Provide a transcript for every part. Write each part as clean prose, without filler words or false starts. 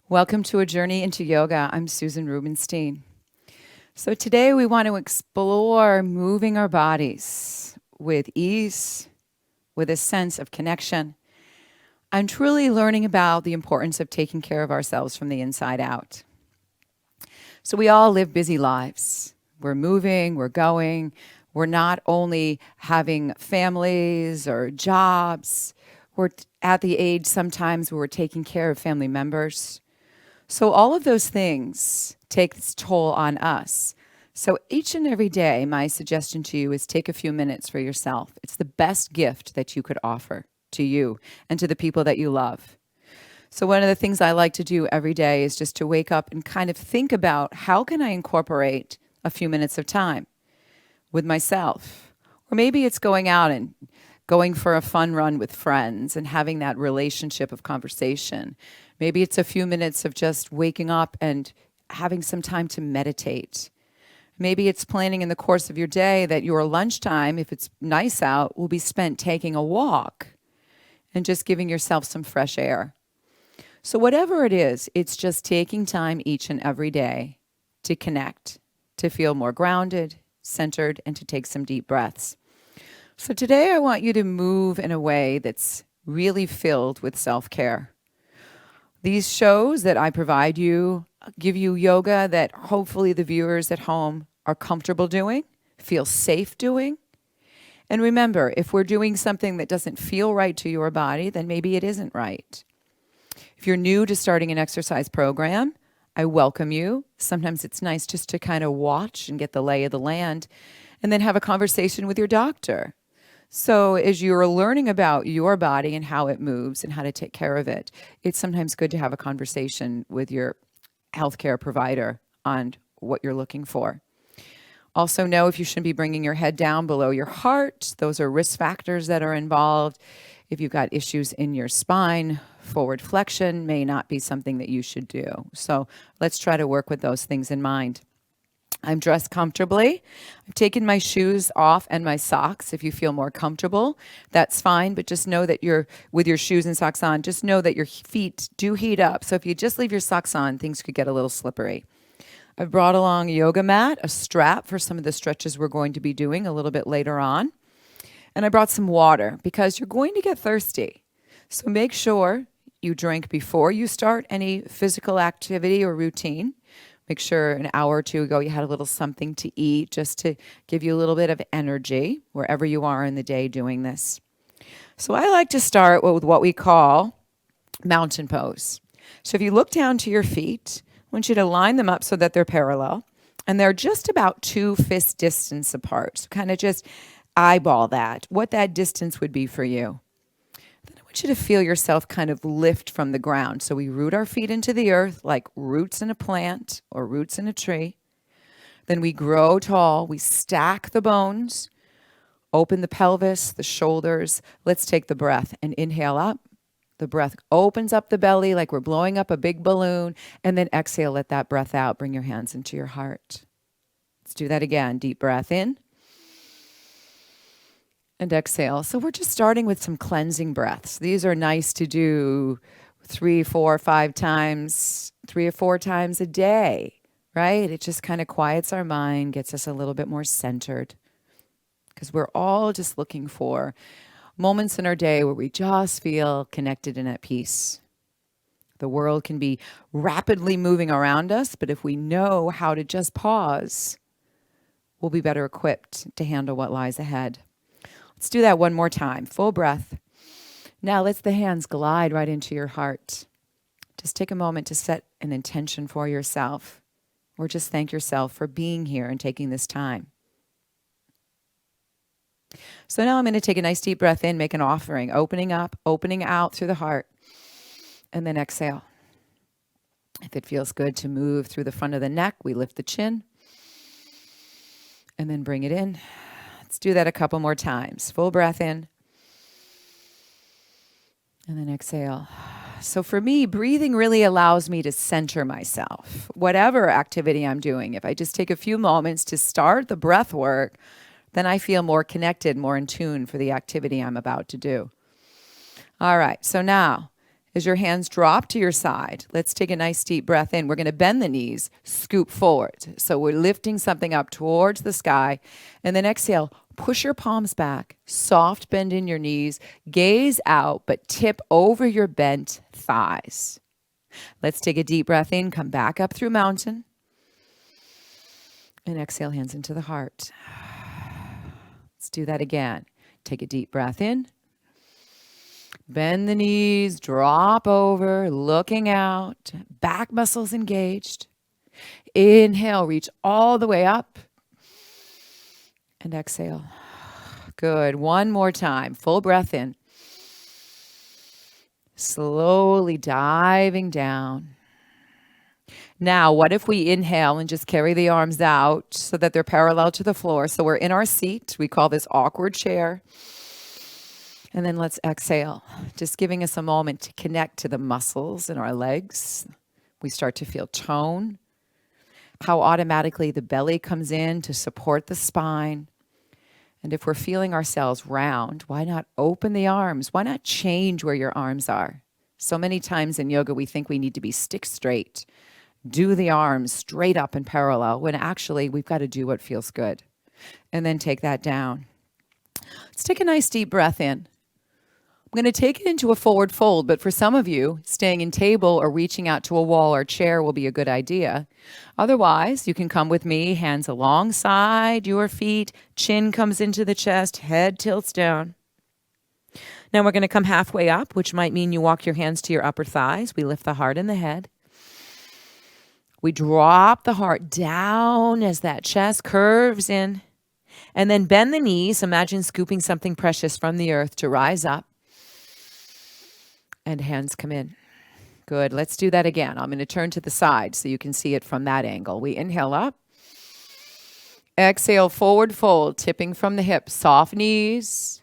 Welcome to A Journey into Yoga. I'm Susan Rubenstein. So today we want to explore moving our bodies with ease, with a sense of connection, and truly learning about the importance of taking care of ourselves from the inside out. So we all live busy lives. We're moving, we're going. We're not only having families or jobs, we're at the age sometimes where we're taking care of family members. So all of those things take its toll on us. So each and every day, my suggestion to you is take a few minutes for yourself. It's the best gift that you could offer to you and to the people that you love. So one of the things I like to do every day is just to wake up and kind of think about how can I incorporate a few minutes of time with myself? Or maybe it's going out and going for a fun run with friends and having that relationship of conversation. Maybe it's a few minutes of just waking up and having some time to meditate. Maybe it's planning in the course of your day that your lunchtime, if it's nice out, will be spent taking a walk and just giving yourself some fresh air. So whatever it is, it's just taking time each and every day to connect, to feel more grounded, centered, and to take some deep breaths. So today I want you to move in a way that's really filled with self-care. These shows that I provide you give you yoga that hopefully the viewers at home are comfortable doing, feel safe doing. And remember, if we're doing something that doesn't feel right to your body, then maybe it isn't right. If you're new to starting an exercise program, I welcome you. Sometimes it's nice just to kind of watch and get the lay of the land and then have a conversation with your doctor. So as you're learning about your body and how it moves and how to take care of it, it's sometimes good to have a conversation with your healthcare provider on what you're looking for. Also know if you shouldn't be bringing your head down below your heart. Those are risk factors that are involved. If you've got issues in your spine, forward flexion may not be something that you should do. So let's try to work with those things in mind. I'm dressed comfortably. I've taken my shoes off and my socks. If you feel more comfortable, that's fine. But just know that you're with your shoes and socks on, just know that your feet do heat up. So if you just leave your socks on, things could get a little slippery. I've brought along a yoga mat, a strap for some of the stretches we're going to be doing a little bit later on. And I brought some water because you're going to get thirsty. So make sure you drink before you start any physical activity or routine. Make sure an hour or two ago you had a little something to eat just to give you a little bit of energy wherever you are in the day doing this. So I like to start with what we call mountain pose. So if you look down to your feet, I want you to line them up so that they're parallel. And they're just about 2 fist distance apart. So kind of just eyeball that, what that distance would be for you. Then I want you to feel yourself kind of lift from the ground. So we root our feet into the earth like roots in a plant or roots in a tree. Then we grow tall. We stack the bones, open the pelvis, the shoulders. Let's take the breath and inhale up. The breath opens up the belly like we're blowing up a big balloon. And then exhale, let that breath out. Bring your hands into your heart. Let's do that again. Deep breath in. And exhale. So we're just starting with some cleansing breaths. These are nice to do 3, 4, 5 times, 3 or 4 times a day, right? It just kind of quiets our mind, gets us a little bit more centered because we're all just looking for moments in our day where we just feel connected and at peace. The world can be rapidly moving around us, but if we know how to just pause, we'll be better equipped to handle what lies ahead. Let's do that one more time. Full breath. Now let the hands glide right into your heart. Just take a moment to set an intention for yourself, or just thank yourself for being here and taking this time. So now I'm going to take a nice deep breath in, make an offering, opening up, opening out through the heart, and then exhale. If it feels good to move through the front of the neck, we lift the chin, and then bring it in. Let's do that a couple more times. Full breath in. And then exhale. So for me, breathing really allows me to center myself. Whatever activity I'm doing, if I just take a few moments to start the breath work, then I feel more connected, more in tune for the activity I'm about to do. All right. So now, As your hands drop to your side, let's take a nice deep breath in. We're going to bend the knees, scoop forward. So we're lifting something up towards the sky. And then exhale, push your palms back, soft bend in your knees, gaze out, but tip over your bent thighs. Let's take a deep breath in, come back up through mountain. And exhale, hands into the heart. Let's do that again. Take a deep breath in. Bend the knees, drop over, looking out, back muscles engaged. Inhale, reach all the way up. And exhale. Good. One more time. Full breath in. Slowly diving down. Now, what if we inhale and just carry the arms out so that they're parallel to the floor? So we're in our seat. We call this awkward chair. And then let's exhale, just giving us a moment to connect to the muscles in our legs. We start to feel tone, how automatically the belly comes in to support the spine. And if we're feeling ourselves round, why not open the arms? Why not change where your arms are? So many times in yoga, we think we need to be stick straight, do the arms straight up and parallel, when actually we've got to do what feels good. And then take that down. Let's take a nice deep breath in. I'm going to take it into a forward fold, but for some of you, staying in table or reaching out to a wall or chair will be a good idea. Otherwise, you can come with me, hands alongside your feet, chin comes into the chest, head tilts down. Now we're going to come halfway up, which might mean you walk your hands to your upper thighs. We lift the heart and the head. We drop the heart down as that chest curves in. And then bend the knees. Imagine scooping something precious from the earth to rise up. And hands come in. Good. Let's do that again. I'm going to turn to the side so you can see it from that angle. We inhale up. Exhale, forward fold, tipping from the hips. Soft knees.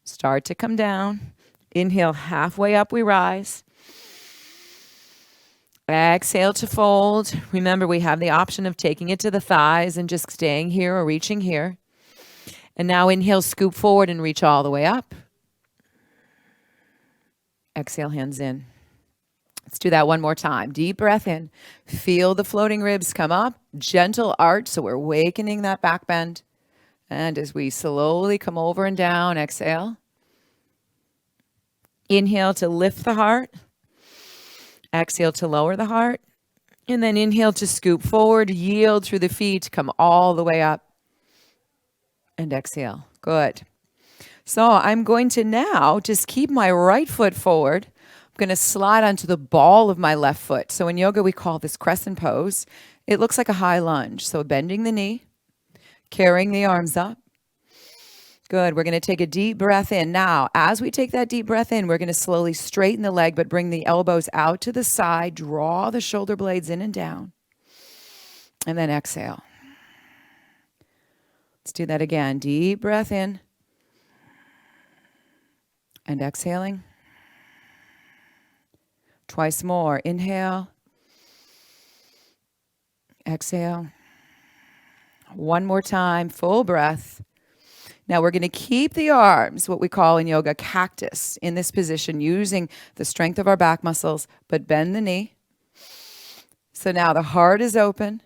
Start to come down. Inhale, halfway up we rise. Exhale to fold. Remember, we have the option of taking it to the thighs and just staying here or reaching here. And now inhale, scoop forward and reach all the way up. Exhale, hands in. Let's do that one more time. Deep breath in. Feel the floating ribs come up. Gentle arch, so we're awakening that back bend. And as we slowly come over and down, exhale. Inhale to lift the heart. Exhale to lower the heart. And then inhale to scoop forward, yield through the feet, come all the way up. And exhale. Good. So I'm going to now just keep my right foot forward. I'm going to slide onto the ball of my left foot. So in yoga, we call this crescent pose. It looks like a high lunge. So bending the knee, carrying the arms up. Good. We're going to take a deep breath in. Now, as we take that deep breath in, we're going to slowly straighten the leg, but bring the elbows out to the side. Draw the shoulder blades in and down. And then exhale. Let's do that again. Deep breath in. And exhaling. Twice more. Inhale. Exhale. One more time. Full breath. Now we're going to keep the arms, what we call in yoga, cactus, in this position, using the strength of our back muscles, but bend the knee. So now the heart is open.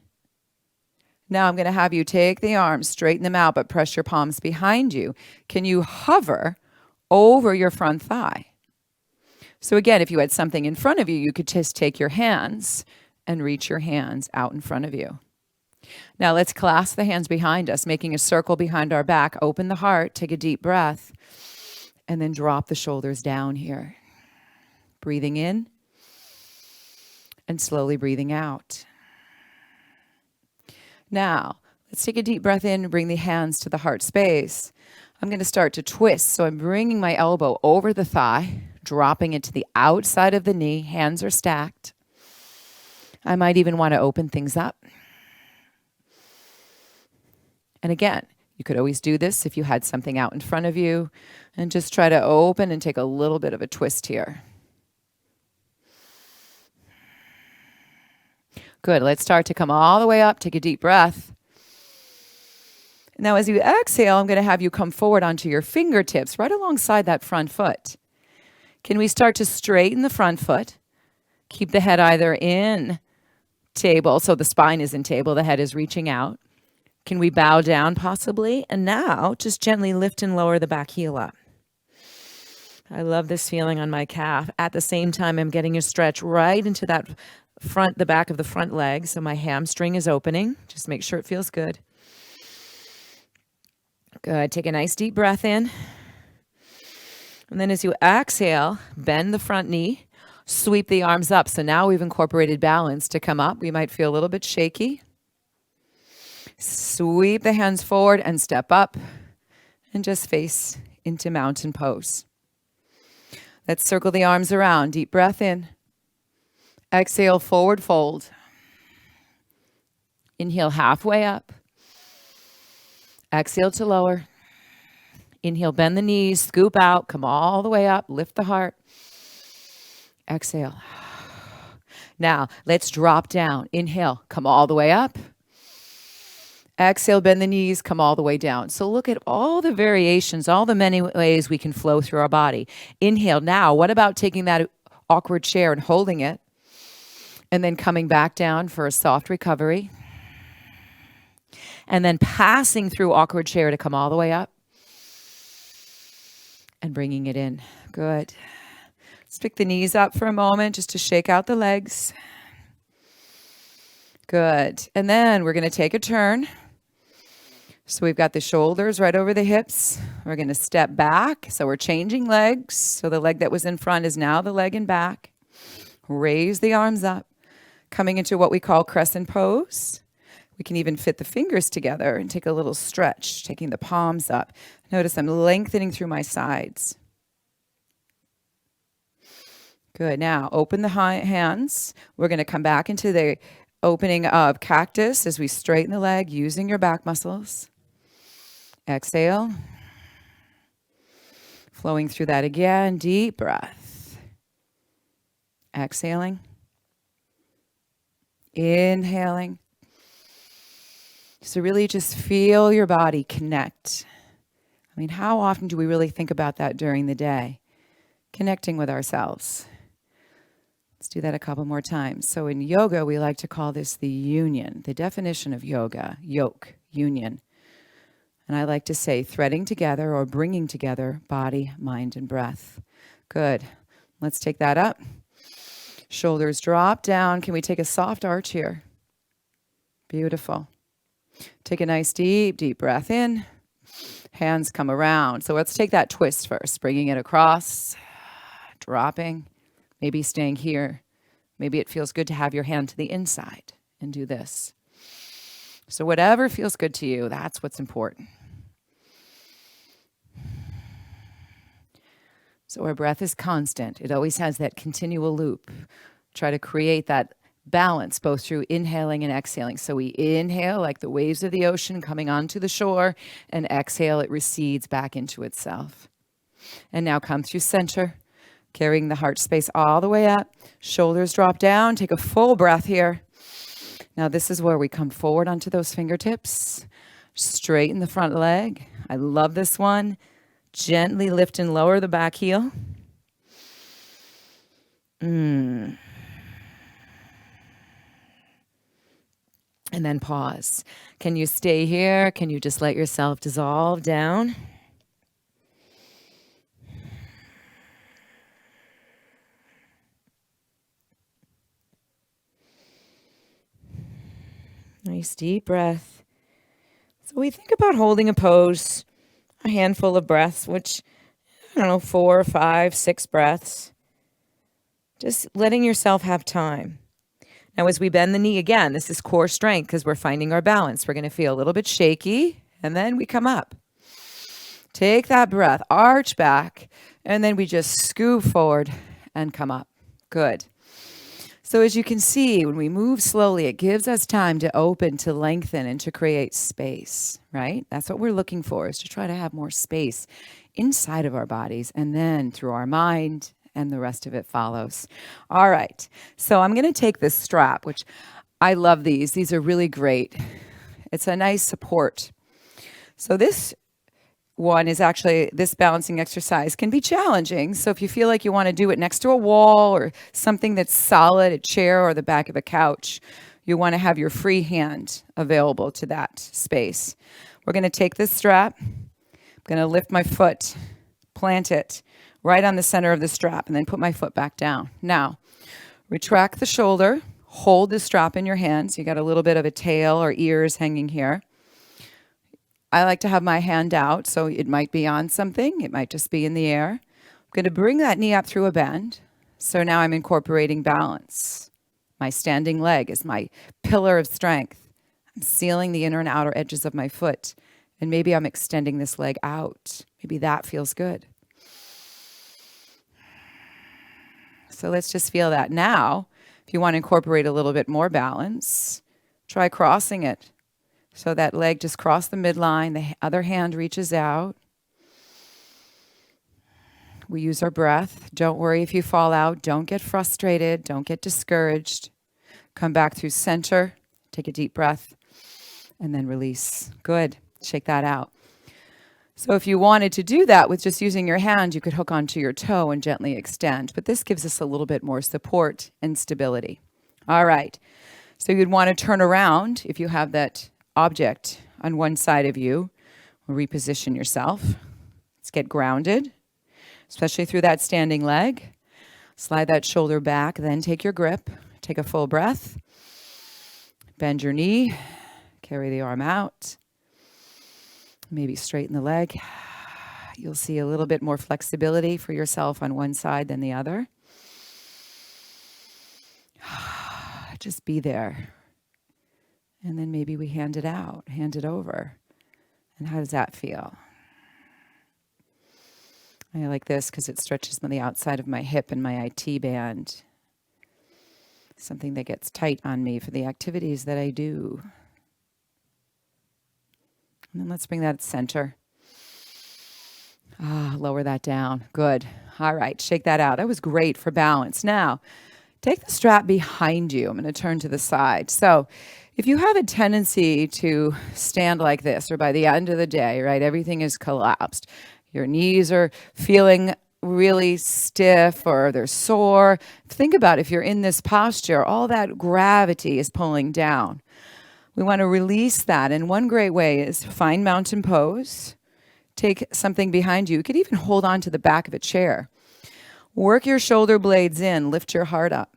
Now I'm going to have you take the arms, straighten them out, but press your palms behind you. Can you hover over your front thigh? So again, if you had something in front of you, you could just take your hands and reach your hands out in front of you. Now let's clasp the hands behind us, making a circle behind our back. Open the heart, take a deep breath, and then drop the shoulders down here. Breathing in and slowly breathing out. Now, let's take a deep breath in and bring the hands to the heart space. I'm going to start to twist. So I'm bringing my elbow over the thigh, dropping it to the outside of the knee. Hands are stacked. I might even want to open things up. And again, you could always do this if you had something out in front of you, and just try to open and take a little bit of a twist here. Good. Let's start to come all the way up. Take a deep breath. Now, as you exhale, I'm going to have you come forward onto your fingertips right alongside that front foot. Can we start to straighten the front foot? Keep the head either in table, so the spine is in table, the head is reaching out. Can we bow down possibly? And now just gently lift and lower the back heel up. I love this feeling on my calf. At the same time, I'm getting a stretch right into that the back of the front leg. So my hamstring is opening. Just make sure it feels good. Good. Take a nice deep breath in. And then as you exhale, bend the front knee, sweep the arms up. So now we've incorporated balance to come up. We might feel a little bit shaky. Sweep the hands forward and step up and just face into mountain pose. Let's circle the arms around. Deep breath in. Exhale, forward fold. Inhale, halfway up. Exhale to lower. Inhale, bend the knees, scoop out, come all the way up, lift the heart. Exhale. Now, let's drop down. Inhale, come all the way up. Exhale, bend the knees, come all the way down. So look at all the variations, all the many ways we can flow through our body. Inhale. Now, what about taking that awkward chair and holding it, and then coming back down for a soft recovery, and then passing through awkward chair to come all the way up, and bringing it in. Good. Let's pick the knees up for a moment just to shake out the legs. Good. And then we're going to take a turn. So we've got the shoulders right over the hips. We're going to step back. So we're changing legs. So the leg that was in front is now the leg in back. Raise the arms up, coming into what we call crescent pose. We can even fit the fingers together and take a little stretch, taking the palms up. Notice I'm lengthening through my sides. Good. Now open the hands. We're going to come back into the opening of cactus as we straighten the leg using your back muscles. Exhale. Flowing through that again. Deep breath. Exhaling. Inhaling. So really just feel your body connect. I mean, how often do we really think about that during the day? Connecting with ourselves. Let's do that a couple more times. So in yoga, we like to call this the union. The definition of yoga, yoke, union. And I like to say threading together or bringing together body, mind, and breath. Good. Let's take that up. Shoulders drop down. Can we take a soft arch here? Beautiful. Take a nice deep, deep breath in. Hands come around. So let's take that twist first. Bringing it across, dropping, maybe staying here. Maybe it feels good to have your hand to the inside and do this. So whatever feels good to you, that's what's important. So our breath is constant. It always has that continual loop. Try to create that balance both through inhaling and exhaling. So we inhale like the waves of the ocean coming onto the shore, and exhale, it recedes back into itself. And now come through center, carrying the heart space all the way up. Shoulders drop down. Take a full breath here. Now this is where we come forward onto those fingertips. Straighten the front leg. I love this one. Gently lift and lower the back heel. And then pause. Can you stay here? Can you just let yourself dissolve down? Nice deep breath. So we think about holding a pose, a handful of breaths, which, 4, 5, 6 breaths. Just letting yourself have time. Now, as we bend the knee again, this is core strength because we're finding our balance. We're going to feel a little bit shaky, and then we come up. Take that breath, arch back, and then we just scoop forward and come up. Good. So as you can see, when we move slowly, it gives us time to open, to lengthen, and to create space, right? That's what we're looking for, is to try to have more space inside of our bodies, and then through our mind, and the rest of it follows. All right. So I'm going to take this strap, which I love these. These are really great. It's a nice support. So this one is actually this balancing exercise can be challenging. So if you feel like you want to do it next to a wall or something that's solid, a chair or the back of a couch, you want to have your free hand available to that space. We're going to take this strap. I'm going to lift my foot, plant it right on the center of the strap, and then put my foot back down. Now, retract the shoulder, hold the strap in your hands. You got a little bit of a tail or ears hanging here. I like to have my hand out, so it might be on something. It might just be in the air. I'm going to bring that knee up through a bend. So now I'm incorporating balance. My standing leg is my pillar of strength. I'm sealing the inner and outer edges of my foot. And maybe I'm extending this leg out. Maybe that feels good. So let's just feel that. Now, if you want to incorporate a little bit more balance, try crossing it. So that leg just crossed the midline, the other hand reaches out. We use our breath. Don't worry if you fall out. Don't get frustrated. Don't get discouraged. Come back through center. Take a deep breath and then release. Good. Shake that out. So if you wanted to do that with just using your hand, you could hook onto your toe and gently extend. But this gives us a little bit more support and stability. All right. So you'd want to turn around if you have that object on one side of you. Reposition yourself. Let's get grounded, especially through that standing leg. Slide that shoulder back, then take your grip. Take a full breath. Bend your knee. Carry the arm out. Maybe straighten the leg. You'll see a little bit more flexibility for yourself on one side than the other. Just be there. And then maybe we hand it out, hand it over. And how does that feel? I like this because it stretches on the outside of my hip and my IT band. Something that gets tight on me for the activities that I do. And then let's bring that center. Lower that down. Good. All right, shake that out. That was great for balance. Now, take the strap behind you. I'm going to turn to the side. So if you have a tendency to stand like this, or by the end of the day, right, everything is collapsed. Your knees are feeling really stiff or they're sore. Think about if you're in this posture, all that gravity is pulling down. We want to release that. And one great way is find mountain pose. Take something behind you. You could even hold on to the back of a chair. Work your shoulder blades in. Lift your heart up.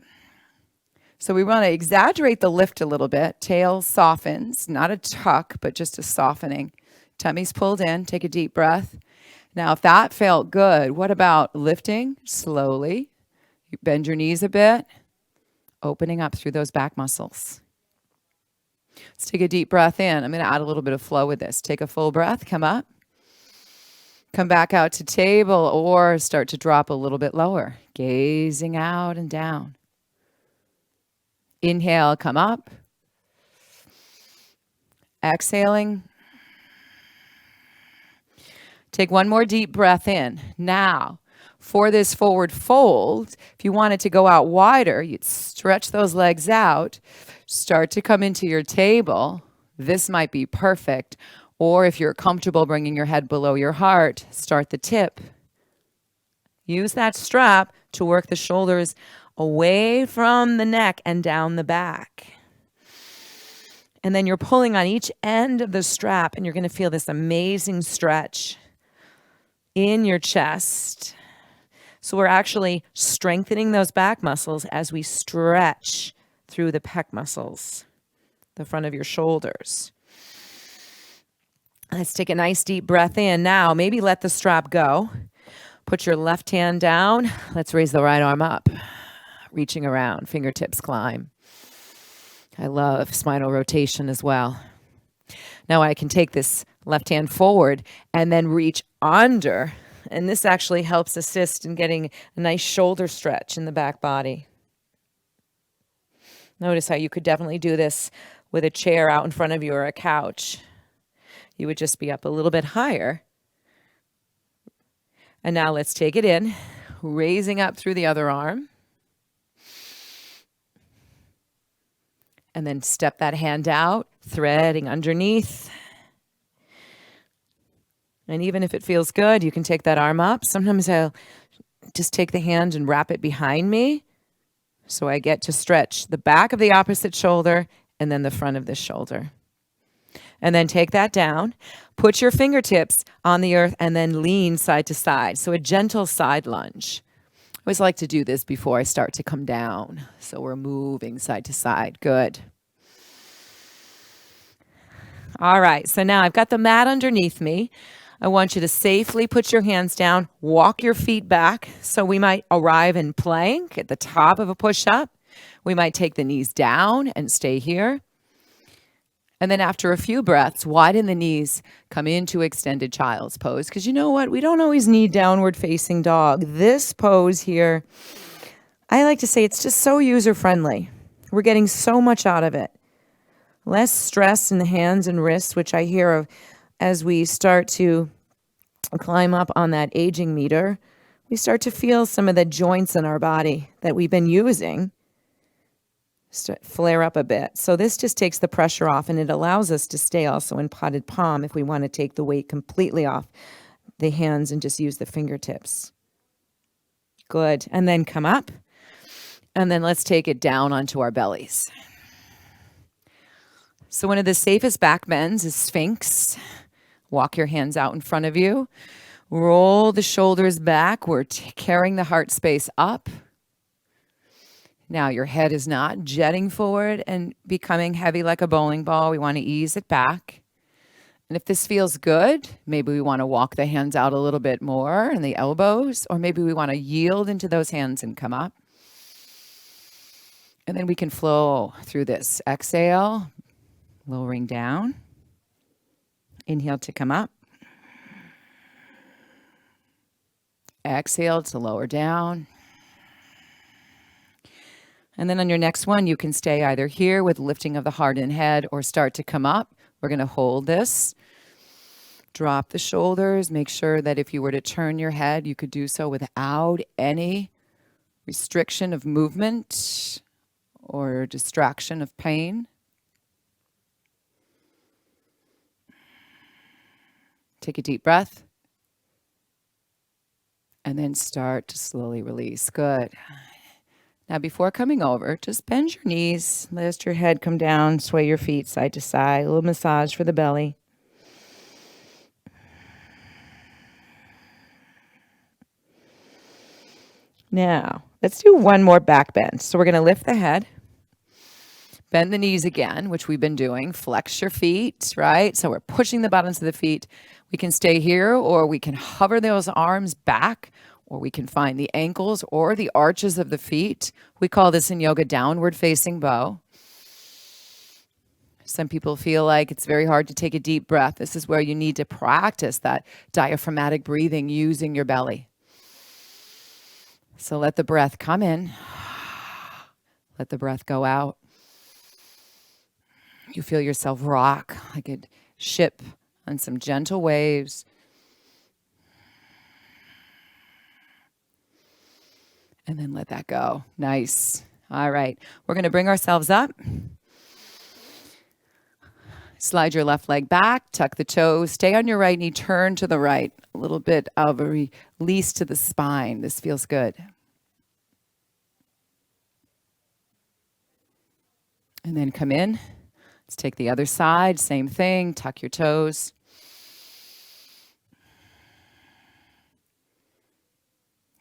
So we want to exaggerate the lift a little bit. Tail softens, not a tuck, but just a softening. Tummy's pulled in. Take a deep breath. Now, if that felt good, what about lifting slowly? You bend your knees a bit, opening up through those back muscles. Let's take a deep breath in. I'm going to add a little bit of flow with this. Take a full breath. Come up. Come back out to table or start to drop a little bit lower. Gazing out and down. Inhale, come up. Exhaling. Take one more deep breath in. Now, for this forward fold, if you wanted to go out wider, you'd stretch those legs out, start to come into your table. This might be perfect. Or if you're comfortable bringing your head below your heart, start the tip. Use that strap to work the shoulders away from the neck and down the back. And then you're pulling on each end of the strap and you're going to feel this amazing stretch in your chest. So we're actually strengthening those back muscles as we stretch through the pec muscles, the front of your shoulders. Let's take a nice deep breath in. Now, maybe let the strap go. Put your left hand down. Let's raise the right arm up. Reaching around, fingertips climb. I love spinal rotation as well. Now I can take this left hand forward and then reach under. And this actually helps assist in getting a nice shoulder stretch in the back body. Notice how you could definitely do this with a chair out in front of you or a couch. You would just be up a little bit higher. And now let's take it in, raising up through the other arm. And then step that hand out, threading underneath. And even if it feels good, you can take that arm up. Sometimes I'll just take the hand and wrap it behind me. So I get to stretch the back of the opposite shoulder and then the front of the shoulder. And then take that down, put your fingertips on the earth, and then lean side to side. So a gentle side lunge. I always like to do this before I start to come down. So we're moving side to side. Good. All right, so now I've got the mat underneath me. I want you to safely put your hands down, walk your feet back. So we might arrive in plank at the top of a push-up. We might take the knees down and stay here. And then after a few breaths, widen the knees, come into extended child's pose. Because you know what? We don't always need downward facing dog. This pose here, I like to say it's just so user-friendly. We're getting so much out of it. Less stress in the hands and wrists, which I hear of as we start to climb up on that aging meter. We start to feel some of the joints in our body that we've been using flare up a bit. So this just takes the pressure off, and it allows us to stay also in potted palm if we want to take the weight completely off the hands and just use the fingertips. Good. And then come up. And then let's take it down onto our bellies. So one of the safest back bends is Sphinx. Walk your hands out in front of you. Roll the shoulders back. We're carrying the heart space up. Now your head is not jetting forward and becoming heavy like a bowling ball. We want to ease it back. And if this feels good, maybe we want to walk the hands out a little bit more and the elbows, or maybe we want to yield into those hands and come up. And then we can flow through this. Exhale, lowering down. Inhale to come up. Exhale to lower down. And then on your next one, you can stay either here with lifting of the heart and head or start to come up. We're going to hold this. Drop the shoulders. Make sure that if you were to turn your head, you could do so without any restriction of movement or distraction of pain. Take a deep breath. And then start to slowly release. Good. Now, before coming over, just bend your knees, let your head come down, sway your feet side to side, a little massage for the belly. Now, let's do one more back bend. So we're going to lift the head, bend the knees again, which we've been doing. Flex your feet, right? So we're pushing the bottoms of the feet. We can stay here, or we can hover those arms back, or we can find the ankles or the arches of the feet. We call this in yoga downward facing bow. Some people feel like it's very hard to take a deep breath. This is where you need to practice that diaphragmatic breathing using your belly. So let the breath come in. Let the breath go out. You feel yourself rock like a ship on some gentle waves. And then let that go. Nice. All right. We're going to bring ourselves up. Slide your left leg back, tuck the toes, stay on your right knee, turn to the right. A little bit of a release to the spine. This feels good. And then come in. Let's take the other side. Same thing. Tuck your toes.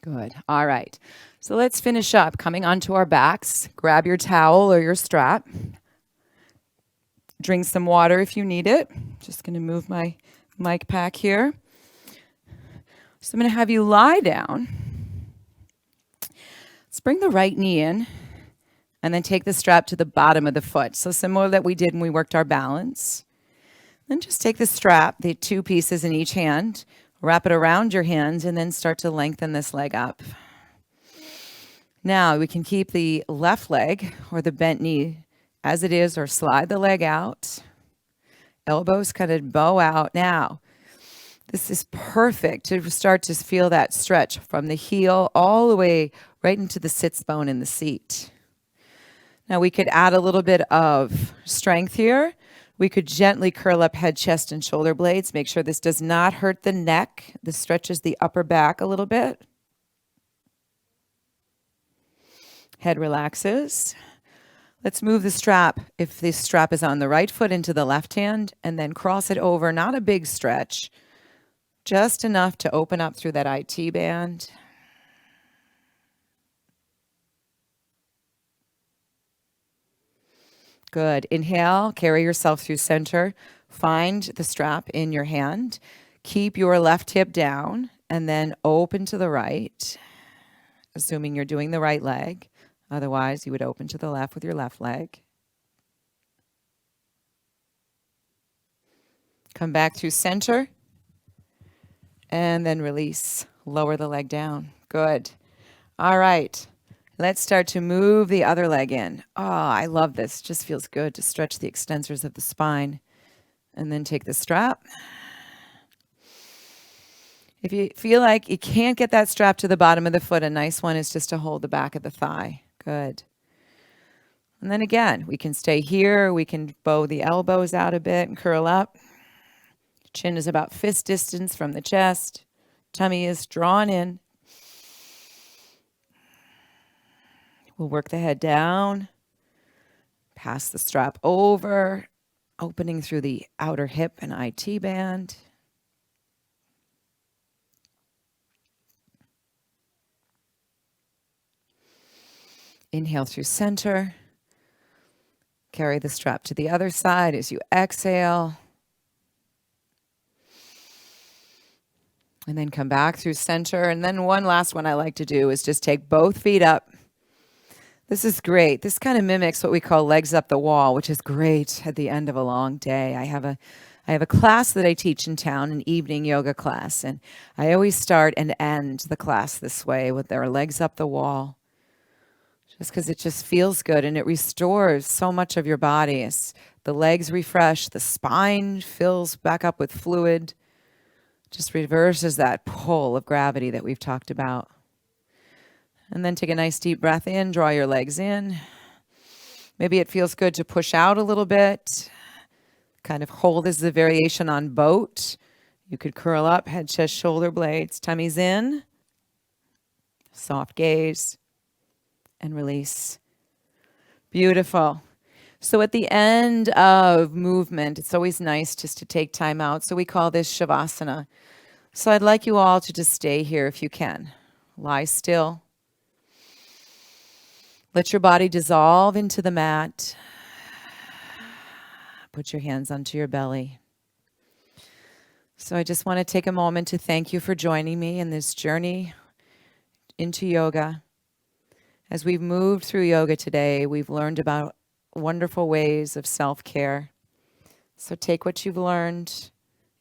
Good. All right. So let's finish up. Coming onto our backs. Grab your towel or your strap. Drink some water if you need it. Just going to move my mic pack here. So I'm going to have you lie down. Let's bring the right knee in and then take the strap to the bottom of the foot. So similar that we did when we worked our balance. Then just take the strap, the two pieces in each hand, wrap it around your hands, and then start to lengthen this leg up. Now we can keep the left leg or the bent knee as it is, or slide the leg out. Elbows kind of bow out. Now, this is perfect to start to feel that stretch from the heel all the way right into the sits bone in the seat. Now we could add a little bit of strength here. We could gently curl up head, chest, and shoulder blades. Make sure this does not hurt the neck. This stretches the upper back a little bit. Head relaxes. Let's move the strap, if this strap is on the right foot, into the left hand, and then cross it over. Not a big stretch, just enough to open up through that IT band. Good. Inhale, carry yourself through center. Find the strap in your hand. Keep your left hip down, and then open to the right, assuming you're doing the right leg. Otherwise, you would open to the left with your left leg. Come back through center. And then release. Lower the leg down. Good. All right. Let's start to move the other leg in. Oh, I love this. Just feels good to stretch the extensors of the spine. And then take the strap. If you feel like you can't get that strap to the bottom of the foot, a nice one is just to hold the back of the thigh. Good. And then again, we can stay here. We can bow the elbows out a bit and curl up. Chin is about fist distance from the chest. Tummy is drawn in. We'll work the head down. Pass the strap over, opening through the outer hip and IT band. Inhale through center. Carry the strap to the other side as you exhale. And then come back through center. And then one last one I like to do is just take both feet up. This is great. This kind of mimics what we call legs up the wall, which is great at the end of a long day. I have a class that I teach in town, an evening yoga class, and I always start and end the class this way with their legs up the wall. Just because it just feels good and it restores so much of your body. As the legs refresh, the spine fills back up with fluid. Just reverses that pull of gravity that we've talked about. And then take a nice deep breath in, draw your legs in. Maybe it feels good to push out a little bit. Kind of hold as the variation on boat. You could curl up, head, chest, shoulder blades, tummy's in. Soft gaze. And release. Beautiful. So at the end of movement, it's always nice just to take time out. So we call this Shavasana. So I'd like you all to just stay here if you can. Lie still. Let your body dissolve into the mat. Put your hands onto your belly. So I just want to take a moment to thank you for joining me in this journey into yoga. As we've moved through yoga today, we've learned about wonderful ways of self-care. So take what you've learned,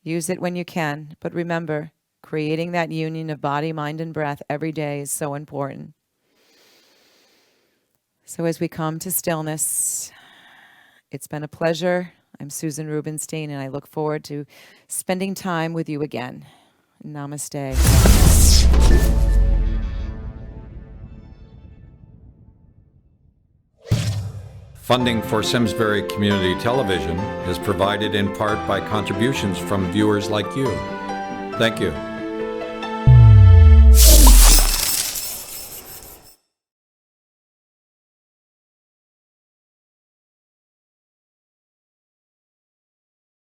use it when you can, but remember, creating that union of body, mind, and breath every day is so important. So as we come to stillness, it's been a pleasure. I'm Susan Rubenstein, and I look forward to spending time with you again. Namaste. Funding for Simsbury Community Television is provided in part by contributions from viewers like you. Thank you.